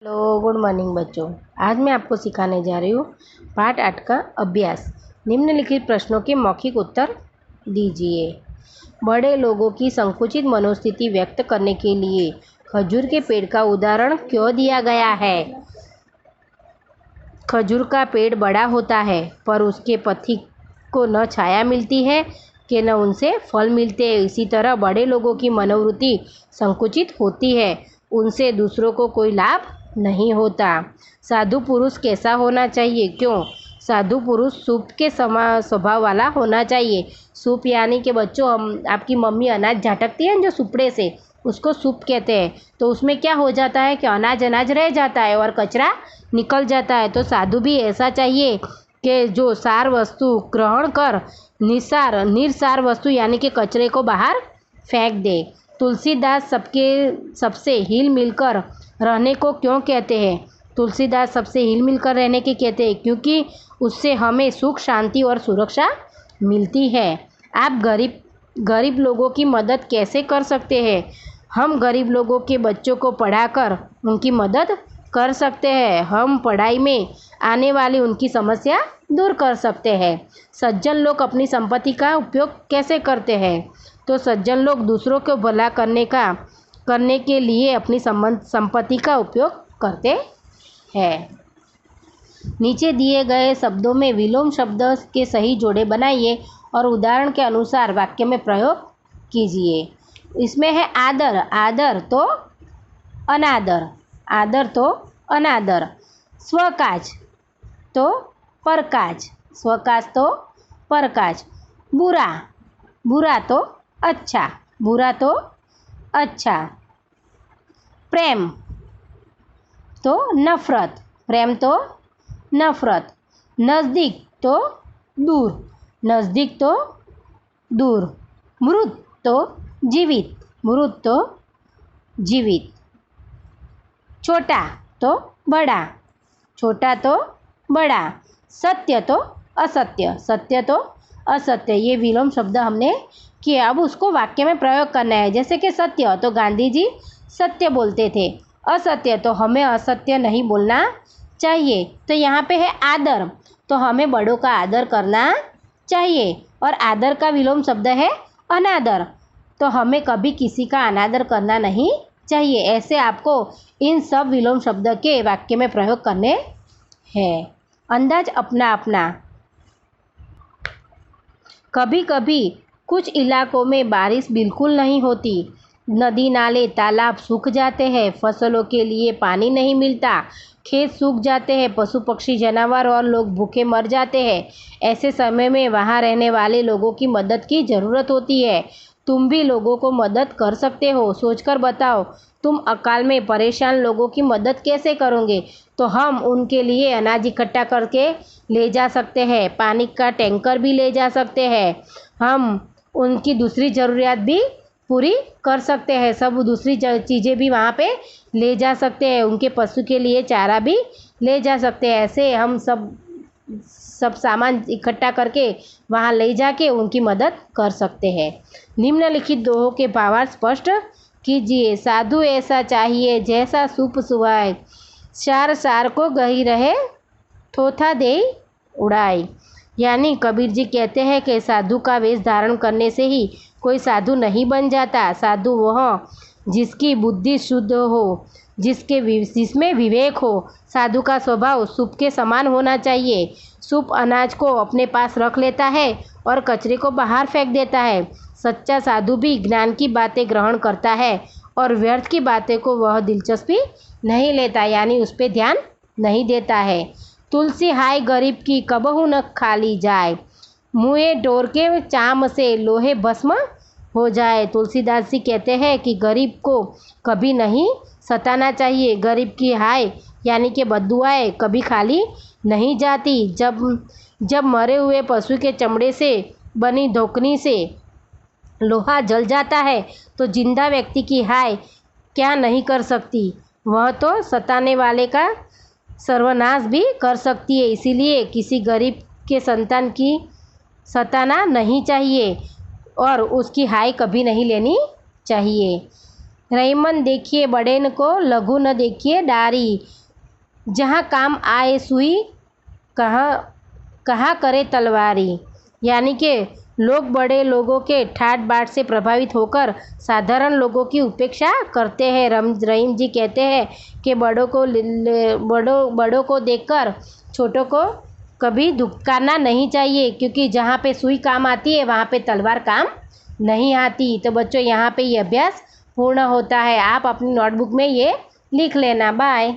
Hello, good morning बच्चों। आज मैं आपको सिखाने जा रही हूँ पाठ 8 का अभ्यास। निम्नलिखित प्रश्नों के मौखिक उत्तर दीजिए। बड़े लोगों की संकुचित मनोस्थिति व्यक्त करने के लिए खजूर के पेड़ का उदाहरण क्यों दिया गया है? खजूर का पेड़ बड़ा होता है पर उसके पथिक को न छाया मिलती है कि न उनसे फल मिलते हैं। इसी तरह बड़े लोगों की मनोवृत्ति संकुचित होती है, उनसे दूसरों को कोई लाभ नहीं होता। साधु पुरुष कैसा होना चाहिए? क्यों? साधु पुरुष सूप के स्वभाव वाला होना चाहिए। सूप यानी कि बच्चों, हम आपकी मम्मी अनाज झटकती है जो सुपड़े से, उसको सूप कहते हैं। तो उसमें क्या हो जाता है कि अनाज रह जाता है और कचरा निकल जाता है। तो साधु भी ऐसा चाहिए कि जो सार वस्तु ग्रहण कर निरसार वस्तु यानी कि कचरे को बाहर फेंक दे। तुलसीदास सबसे हिल मिलकर रहने को क्यों कहते हैं? तुलसीदास सबसे हिल मिलकर रहने के कहते हैं क्योंकि उससे हमें सुख, शांति और सुरक्षा मिलती है। आप गरीब लोगों की मदद कैसे कर सकते हैं? हम गरीब लोगों के बच्चों को पढ़ाकर उनकी मदद कर सकते हैं। हम पढ़ाई में आने वाली उनकी समस्या दूर कर सकते हैं। सज्जन लोग अपनी संपत्ति का उपयोग कैसे करते हैं? तो सज्जन लोग दूसरों को भला करने के लिए अपनी संपत्ति का उपयोग करते हैं। नीचे दिए गए शब्दों में विलोम शब्द के सही जोड़े बनाइए और उदाहरण के अनुसार वाक्य में प्रयोग कीजिए। इसमें है आदर, आदर तो अनादर, आदर तो अनादर। स्वकाज तो परकाज, स्वकाज तो परकाज। बुरा, बुरा तो अच्छा, बुरा तो अच्छा। प्रेम तो नफरत, प्रेम तो नफरत। नज़दीक तो दूर, नज़दीक तो दूर। मृत तो जीवित, मृत तो जीवित। छोटा तो बड़ा, छोटा तो बड़ा। सत्य तो असत्य, सत्य तो असत्य। ये विलोम शब्द हमने किया। अब उसको वाक्य में प्रयोग करना है। जैसे कि सत्य तो गांधी जी सत्य बोलते थे, असत्य तो हमें असत्य नहीं बोलना चाहिए। तो यहाँ पे है आदर, तो हमें बड़ों का आदर करना चाहिए। और आदर का विलोम शब्द है अनादर, तो हमें कभी किसी का अनादर करना नहीं चाहिए। ऐसे आपको इन सब विलोम शब्द के वाक्य में प्रयोग करने हैं। अंदाज अपना अपना। कभी कभी कुछ इलाकों में बारिश बिल्कुल नहीं होती, नदी नाले तालाब सूख जाते हैं, फसलों के लिए पानी नहीं मिलता, खेत सूख जाते हैं, पशु पक्षी जानवर और लोग भूखे मर जाते हैं। ऐसे समय में वहाँ रहने वाले लोगों की मदद की ज़रूरत होती है। तुम भी लोगों को मदद कर सकते हो। सोचकर बताओ, तुम अकाल में परेशान लोगों की मदद कैसे करोगे? तो हम उनके लिए अनाज इकट्ठा करके ले जा सकते हैं, पानी का टैंकर भी ले जा सकते हैं, हम उनकी दूसरी ज़रूरियात भी पूरी कर सकते हैं, सब दूसरी चीज़ें भी वहाँ पे ले जा सकते हैं, उनके पशु के लिए चारा भी ले जा सकते हैं। ऐसे हम सब सामान इकट्ठा करके वहाँ ले जाके उनकी मदद कर सकते हैं। निम्नलिखित दोहों के भावार्थ स्पष्ट कीजिए। साधु ऐसा चाहिए जैसा सूप सुहाए, सार सार को गही रहे, थोथा दे उड़ाए। यानी कबीर जी कहते हैं कि साधु का वेश धारण करने से ही कोई साधु नहीं बन जाता। साधु वह जिसकी बुद्धि शुद्ध हो, जिसमें विवेक हो। साधु का स्वभाव सूप के समान होना चाहिए। सूप अनाज को अपने पास रख लेता है और कचरे को बाहर फेंक देता है। सच्चा साधु भी ज्ञान की बातें ग्रहण करता है और व्यर्थ की बातें को वह दिलचस्पी नहीं लेता, यानी उस पर ध्यान नहीं देता है। तुलसी हाय गरीब की कबहू न खाली जाए, मुँहे डोर के चाम से लोहे भस्म हो जाए। तुलसीदास जी कहते हैं कि गरीब को कभी नहीं सताना चाहिए। गरीब की हाय यानी कि बद्दुआएं कभी खाली नहीं जाती। जब मरे हुए पशु के चमड़े से बनी धोकनी से लोहा जल जाता है तो जिंदा व्यक्ति की हाय क्या नहीं कर सकती, वह तो सताने वाले का सर्वनाश भी कर सकती है। इसीलिए किसी गरीब के संतान की सताना नहीं चाहिए और उसकी हाय कभी नहीं लेनी चाहिए। रहीमन देखिए बड़े न को, लघु न देखिए डारी। जहाँ काम आए सुई, कहाँ कहाँ करे तलवारी। यानी कि लोग बड़े लोगों के ठाट बाट से प्रभावित होकर साधारण लोगों की उपेक्षा करते हैं। रहीम जी कहते हैं कि बड़ों को देखकर छोटों को कभी धुतकारना नहीं चाहिए, क्योंकि जहाँ पे सुई काम आती है वहाँ पे तलवार काम नहीं आती। तो बच्चों, यहाँ पे ये अभ्यास पूर्ण होता है। आप अपनी नोटबुक में ये लिख लेना। बाय।